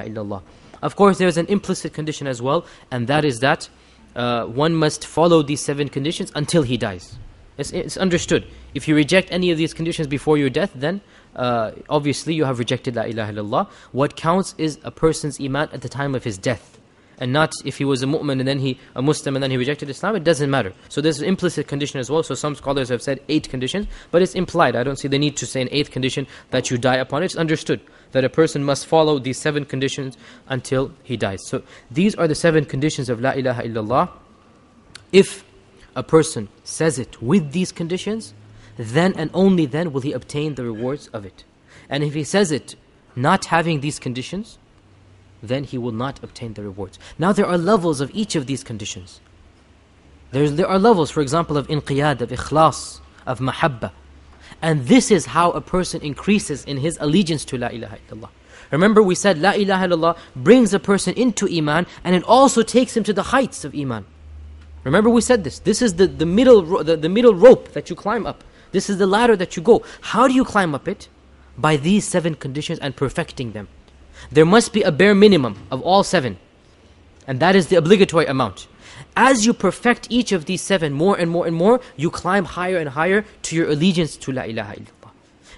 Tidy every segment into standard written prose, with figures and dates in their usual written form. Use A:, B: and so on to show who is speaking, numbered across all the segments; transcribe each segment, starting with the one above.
A: illallah. Of course, there's an implicit condition as well, and that is that one must follow these 7 conditions until he dies. It's understood. If you reject any of these conditions before your death, then obviously you have rejected La ilaha illallah. What counts is a person's iman at the time of his death, and not if he was a mu'min and then a Muslim and then he rejected Islam. It doesn't matter. So there's an implicit condition as well. So some scholars have said 8 conditions, but it's implied. I don't see the need to say an 8th condition that you die upon it. It's understood that a person must follow these 7 conditions until he dies. So these are the 7 conditions of La ilaha illallah. If a person says it with these conditions, then and only then will he obtain the rewards of it. And if he says it not having these conditions, then he will not obtain the rewards. Now there are levels of each of these conditions. There are levels, for example, of inqiyad, of ikhlas, of mahabba. And this is how a person increases in his allegiance to La ilaha illallah. Remember we said La ilaha illallah brings a person into iman, and it also takes him to the heights of iman. Remember we said this. This is the middle rope that you climb up. This is the ladder that you go. How do you climb up it? By these 7 conditions and perfecting them. There must be a bare minimum of all 7. And that is the obligatory amount. As you perfect each of these 7 more and more and more, you climb higher and higher to your allegiance to La ilaha illallah.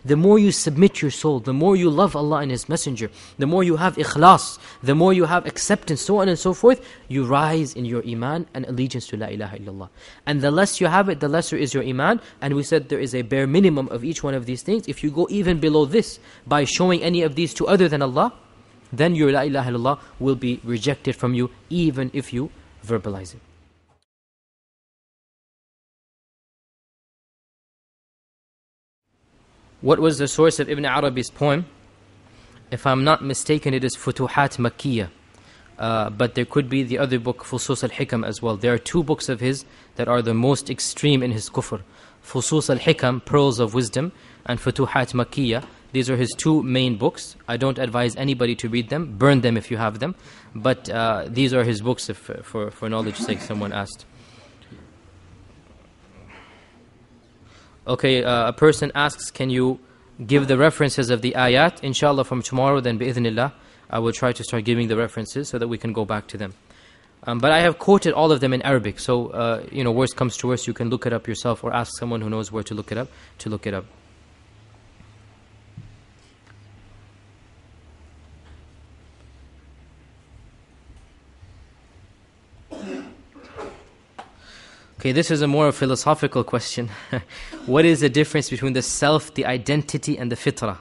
A: The more you submit your soul, the more you love Allah and His Messenger, the more you have ikhlas, the more you have acceptance, so on and so forth, you rise in your iman and allegiance to La ilaha illallah. And the less you have it, the lesser is your iman. And we said there is a bare minimum of each one of these things. If you go even below this by showing any of these to other than Allah, then your La ilaha illallah will be rejected from you, even if you verbalize it. What was the source of Ibn Arabi's poem? If I'm not mistaken, it is Futuhat Makkiyah. But there could be the other book, Fusus al-Hikam as well. There are 2 books of his that are the most extreme in his kufr. Fusus al-Hikam, Pearls of Wisdom, and Futuhat Makkiyah. These are his 2 main books. I don't advise anybody to read them. Burn them if you have them. But these are his books, if for knowledge's sake someone asked. Okay, a person asks, can you give the references of the ayat? Inshallah, from tomorrow, then bi'idhnillah, I will try to start giving the references so that we can go back to them. But I have quoted all of them in Arabic, so worst comes to worst, you can look it up yourself or ask someone who knows where to look it up, to look it up. Okay, this is a more philosophical question. What is the difference between the self, the identity, and the fitrah?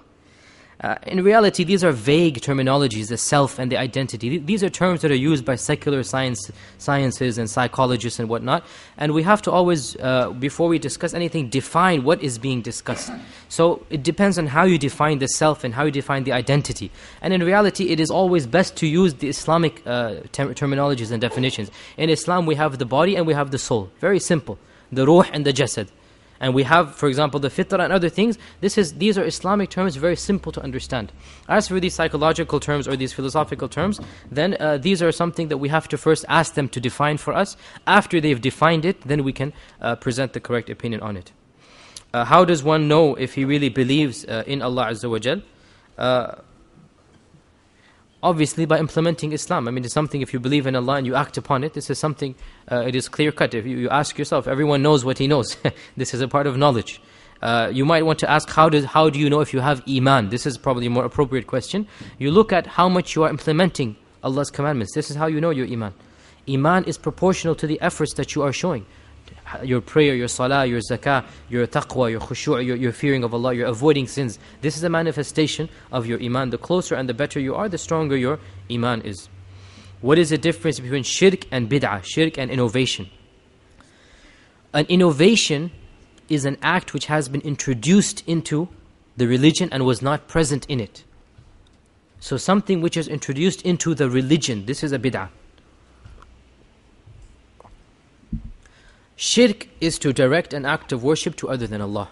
A: In reality, these are vague terminologies, the self and the identity. These are terms that are used by secular sciences and psychologists and whatnot. And we have to always, before we discuss anything, define what is being discussed. So it depends on how you define the self and how you define the identity. And in reality, it is always best to use the Islamic terminologies and definitions. In Islam, we have the body and we have the soul. Very simple. The ruh and the jasad. And we have, for example, the fitrah and other things. These are Islamic terms, very simple to understand. As for these psychological terms or these philosophical terms, then these are something that we have to first ask them to define for us. After they've defined it, then we can present the correct opinion on it. How does one know if he really believes in Allah Azza wa Jal? Obviously by implementing Islam. I mean, it's something, if you believe in Allah and you act upon it, this is something, it is clear cut. If you ask yourself, everyone knows what he knows. This is a part of knowledge. You might want to ask, how do you know if you have iman? This is probably a more appropriate question. You look at how much you are implementing Allah's commandments. This is how you know your iman. Iman is proportional to the efforts that you are showing. Your prayer, your salah, your zakah, your taqwa, your khushu', your fearing of Allah, your avoiding sins. This is a manifestation of your iman. The closer and the better you are, the stronger your iman is. What is the difference between shirk and bid'ah, shirk and innovation? An innovation is an act which has been introduced into the religion and was not present in it. So something which is introduced into the religion, this is a bid'ah. Shirk is to direct an act of worship to other than Allah.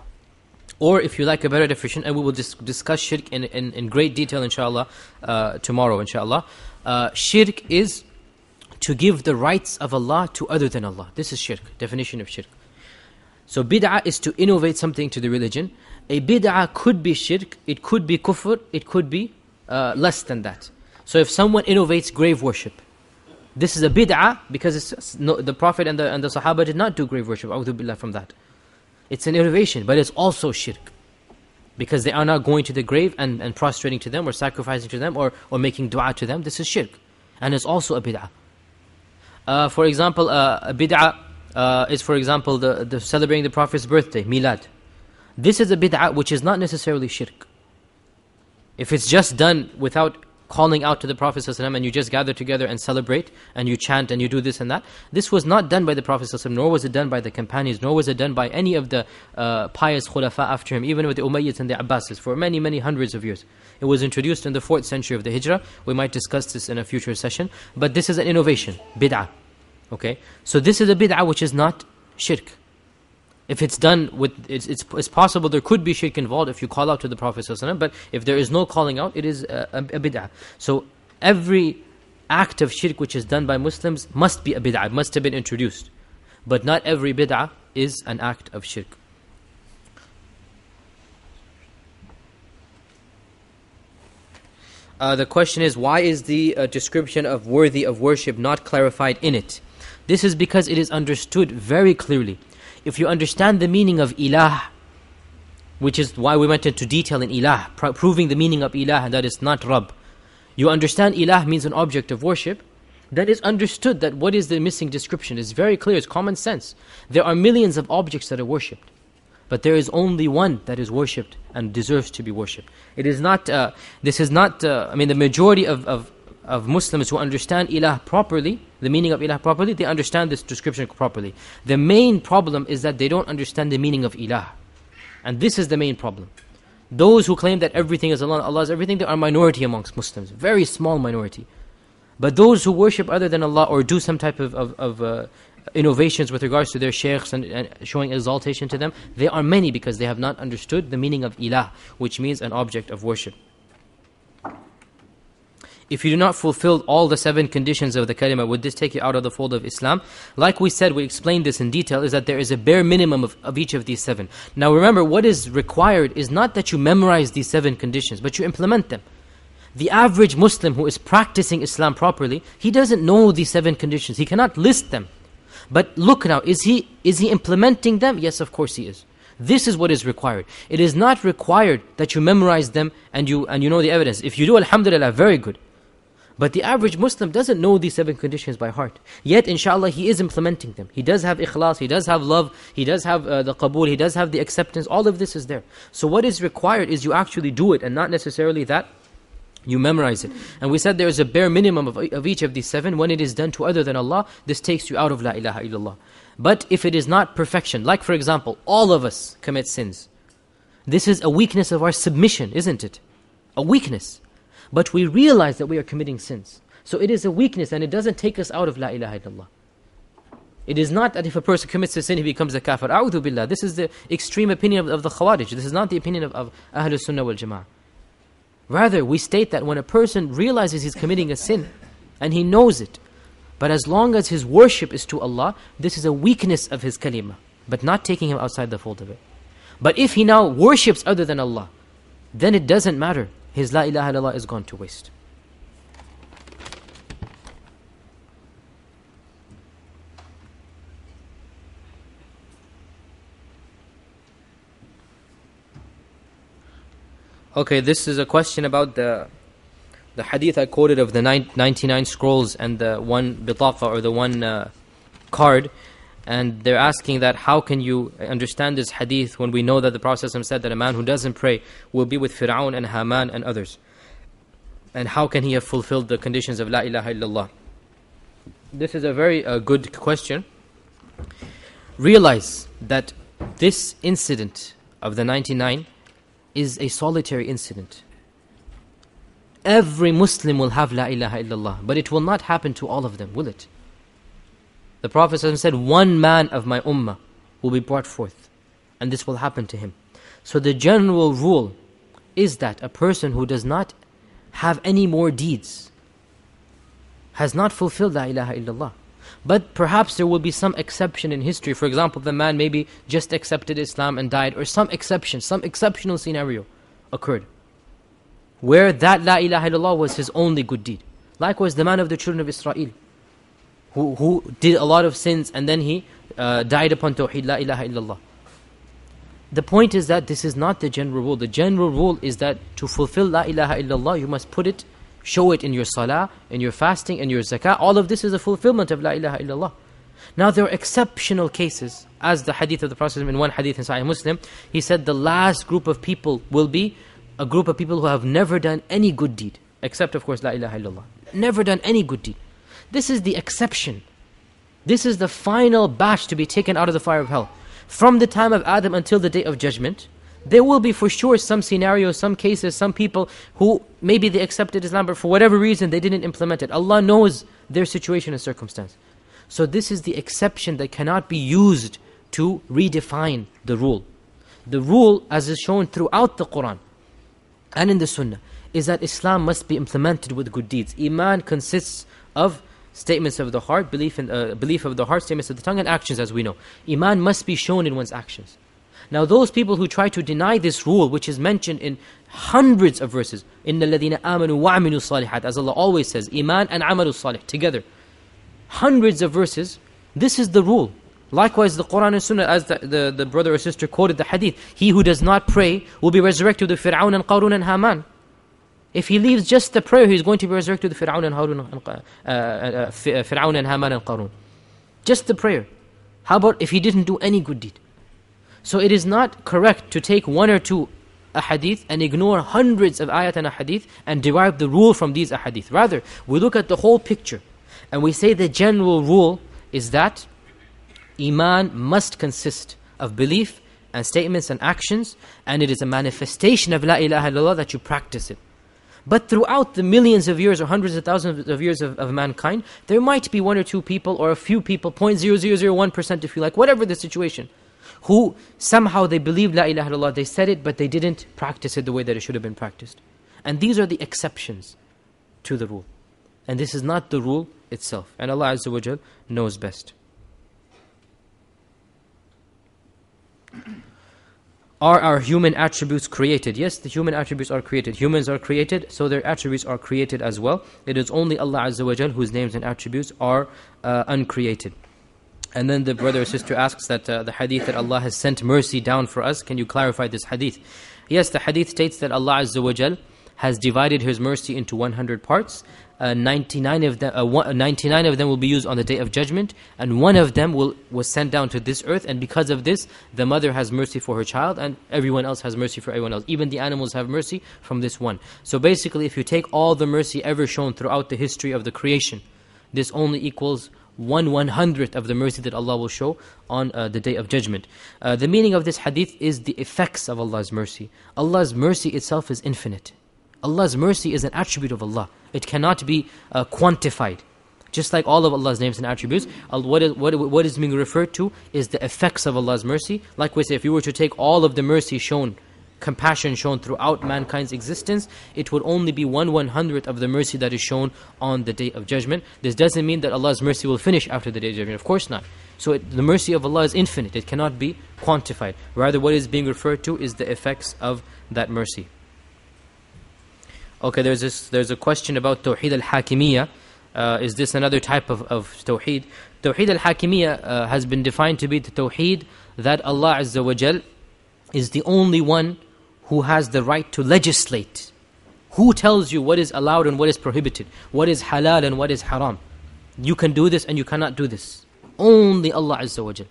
A: Or if you like a better definition, and we will discuss shirk in great detail inshallah tomorrow inshallah. Shirk is to give the rights of Allah to other than Allah. This is shirk, definition of shirk. So bid'ah is to innovate something to the religion. A bid'ah could be shirk, it could be kufr, it could be less than that. So if someone innovates grave worship, this is a bid'ah because the Prophet and the Sahaba did not do grave worship. A'udhu billah from that. It's an innovation, but it's also shirk. Because they are not going to the grave and prostrating to them or sacrificing to them or making dua to them. This is shirk. And it's also a bid'ah. For example, a bid'ah is, for example, the celebrating the Prophet's birthday, milad. This is a bid'ah which is not necessarily shirk. If it's just done without calling out to the Prophet ﷺ and you just gather together and celebrate and you chant and you do this and that, this was not done by the Prophet ﷺ, nor was it done by the companions, nor was it done by any of the pious khulafa after him, even with the Umayyads and the Abbasids for many, many hundreds of years. It was introduced in the 4th century of the Hijrah. We might discuss this in a future session. But this is an innovation, bid'ah. Okay? So this is a bid'ah which is not shirk. If it's done with, it's possible there could be shirk involved if you call out to the Prophet ﷺ, but if there is no calling out, it is a bid'ah. So every act of shirk which is done by Muslims must be a bid'ah, must have been introduced. But not every bid'ah is an act of shirk. The question is, why is the description of worthy of worship not clarified in it? This is because it is understood very clearly. If you understand the meaning of ilah, which is why we went into detail in ilah, proving the meaning of ilah, that is not Rabb. You understand ilah means an object of worship, that is understood that what is the missing description is very clear, it's common sense. There are millions of objects that are worshipped, but there is only one that is worshipped and deserves to be worshipped. It is not, this is not, the majority of Muslims who understand ilah properly, the meaning of ilah properly, they understand this description properly. The main problem is that they don't understand the meaning of ilah. And this is the main problem. Those who claim that everything is Allah, Allah is everything, they are a minority amongst Muslims, very small minority. But those who worship other than Allah or do some type of innovations with regards to their shaykhs and showing exaltation to them, they are many because they have not understood the meaning of ilah, which means an object of worship. If you do not fulfill all the 7 conditions of the kalima, would this take you out of the fold of Islam? Like we said, we explained this in detail, is that there is a bare minimum of each of these 7. Now remember, what is required is not that you memorize these 7 conditions, but you implement them. The average Muslim who is practicing Islam properly, he doesn't know these 7 conditions. He cannot list them. But look now, is he implementing them? Yes, of course he is. This is what is required. It is not required that you memorize them and you know the evidence. If you do, alhamdulillah, very good. But the average Muslim doesn't know these 7 conditions by heart. Yet, inshallah, he is implementing them. He does have ikhlas, he does have love, he does have the qabul, he does have the acceptance. All of this is there. So what is required is you actually do it, and not necessarily that you memorize it. And we said there is a bare minimum of each of these 7. When it is done to other than Allah, this takes you out of La ilaha illallah. But if it is not perfection, like for example, all of us commit sins. This is a weakness of our submission, isn't it? A weakness. But we realize that we are committing sins. So it is a weakness and it doesn't take us out of La ilaha illallah. It is not that if a person commits a sin, he becomes a kafir. A'udhu billah. This is the extreme opinion of the Khawarij. This is not the opinion of Ahlul Sunnah wal Jama'ah. Rather, we state that when a person realizes he's committing a sin, and he knows it, but as long as his worship is to Allah, this is a weakness of his kalima, but not taking him outside the fold of it. But if he now worships other than Allah, then it doesn't matter. His La ilaha illallah is gone to waste. Okay, this is a question about the hadith I quoted of the 99 scrolls and the one bitaqa, or the one card. And they're asking that how can you understand this hadith when we know that the Prophet ﷺ said that a man who doesn't pray will be with Fir'aun and Haman and others. And how can he have fulfilled the conditions of La ilaha illallah? This is a very good question. Realize that this incident of the 99 is a solitary incident. Every Muslim will have La ilaha illallah, but it will not happen to all of them, will it? The Prophet ﷺ said, one man of my ummah will be brought forth, and this will happen to him. So the general rule is that a person who does not have any more deeds has not fulfilled La ilaha illallah. But perhaps there will be some exception in history. For example, the man maybe just accepted Islam and died, or some exception, some exceptional scenario occurred. where that La ilaha illallah was his only good deed. Likewise, the man of the children of Israel, who did a lot of sins and then he died upon Tawheed, La ilaha illallah. The point is that this is not the general rule. The general rule is that to fulfill La ilaha illallah, you must put it, show it in your salah, in your fasting, in your zakah. All of this is a fulfillment of La ilaha illallah. Now there are exceptional cases, as the hadith of the Prophet in one hadith in Sahih Muslim, he said the last group of people will be a group of people who have never done any good deed, except of course La ilaha illallah. Never done any good deed. This is the exception. This is the final batch to be taken out of the fire of hell. From the time of Adam until the day of judgment, there will be for sure some scenarios, some cases, some people who maybe they accepted Islam, but for whatever reason they didn't implement it. Allah knows their situation and circumstance. So this is the exception that cannot be used to redefine the rule. The rule, as is shown throughout the Qur'an and in the Sunnah, is that Islam must be implemented with good deeds. Iman consists of statements of the heart, belief of the heart, statements of the tongue, and actions, as we know. Iman must be shown in one's actions. Now those people who try to deny this rule, which is mentioned in hundreds of verses, إِنَّ الَّذِينَ آمَنُوا وَعَمِلُوا الصَّالِحَاتِ, as Allah always says, Iman and Amalul Salih together. Hundreds of verses, this is the rule. Likewise, the Qur'an and Sunnah, as the brother or sister quoted the hadith, he who does not pray will be resurrected with Fir'aun and Qarun and Haman. If he leaves just the prayer, he's going to be resurrected with Fir'aun and Haman and Qarun. Just the prayer. How about if he didn't do any good deed? So it is not correct to take one or two ahadith and ignore hundreds of ayat and ahadith and derive the rule from these ahadith. Rather, we look at the whole picture and we say the general rule is that Iman must consist of belief and statements and actions, and it is a manifestation of La ilaha illallah that you practice it. But throughout the millions of years or hundreds of thousands of years of mankind, there might be one or two people or a few people, 0.0001% if you like, whatever the situation, who somehow they believed La ilaha illallah, they said it, but they didn't practice it the way that it should have been practiced. And these are the exceptions to the rule. And this is not the rule itself. And Allah Azza wa Jal knows best. Are our human attributes created? Yes, the human attributes are created. Humans are created, so their attributes are created as well. It is only Allah Azza wa Jal whose names and attributes are uncreated. And then the brother or sister asks that the hadith that Allah has sent mercy down for us, can you clarify this hadith? Yes, the hadith states that Allah Azza wa Jal has divided His mercy into 100 parts. 99 of them will be used on the Day of Judgment, and one of them was sent down to this earth, and because of this, the mother has mercy for her child, and everyone else has mercy for everyone else. Even the animals have mercy from this one. So basically, if you take all the mercy ever shown throughout the history of the creation, this only equals 1/100th of the mercy that Allah will show on the Day of Judgment. The meaning of this hadith is the effects of Allah's mercy. Allah's mercy itself is infinite. Allah's mercy is an attribute of Allah. It cannot be quantified. Just like all of Allah's names and attributes, what is being referred to is the effects of Allah's mercy. Like we say, if you were to take all of the mercy shown, compassion shown throughout mankind's existence, it would only be 1/100th of the mercy that is shown on the Day of Judgment. This doesn't mean that Allah's mercy will finish after the Day of Judgment. Of course not. So the mercy of Allah is infinite. It cannot be quantified. Rather, what is being referred to is the effects of that mercy. Okay, there's a question about Tawheed al-Hakimiyya. Is this another type of Tawheed? Tawheed al-Hakimiyya has been defined to be the Tawheed that Allah Azza wa Jal is the only one who has the right to legislate. Who tells you what is allowed and what is prohibited? What is halal and what is haram? You can do this and you cannot do this. Only Allah Azza wa Jal.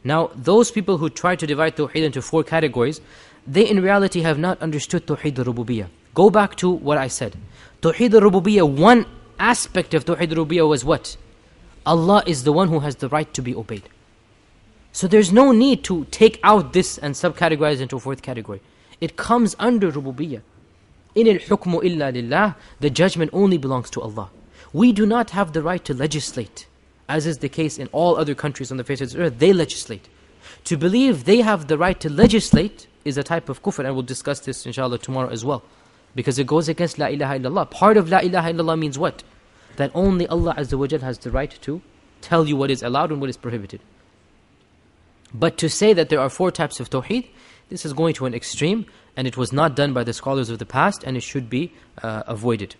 A: Now, those people who try to divide Tawheed into 4 categories, they in reality have not understood Tawheed al-Rububiyyah. Go back to what I said. Tawheed al-Rububiyyah, one aspect of Tawheed al-Rububiyyah was what? Allah is the one who has the right to be obeyed. So there's no need to take out this and subcategorize into a 4th category. It comes under Rububiyyah. In al-hukmu illa lillah, the judgment only belongs to Allah. We do not have the right to legislate, as is the case in all other countries on the face of the earth. They legislate. To believe they have the right to legislate is a type of kufr, and we'll discuss this inshallah tomorrow as well. Because it goes against La ilaha illallah. Part of La ilaha illallah means what? That only Allah Azza wa Jal has the right to tell you what is allowed and what is prohibited. But to say that there are 4 types of Tawheed, This is going to an extreme, and it was not done by the scholars of the past, and it should be avoided.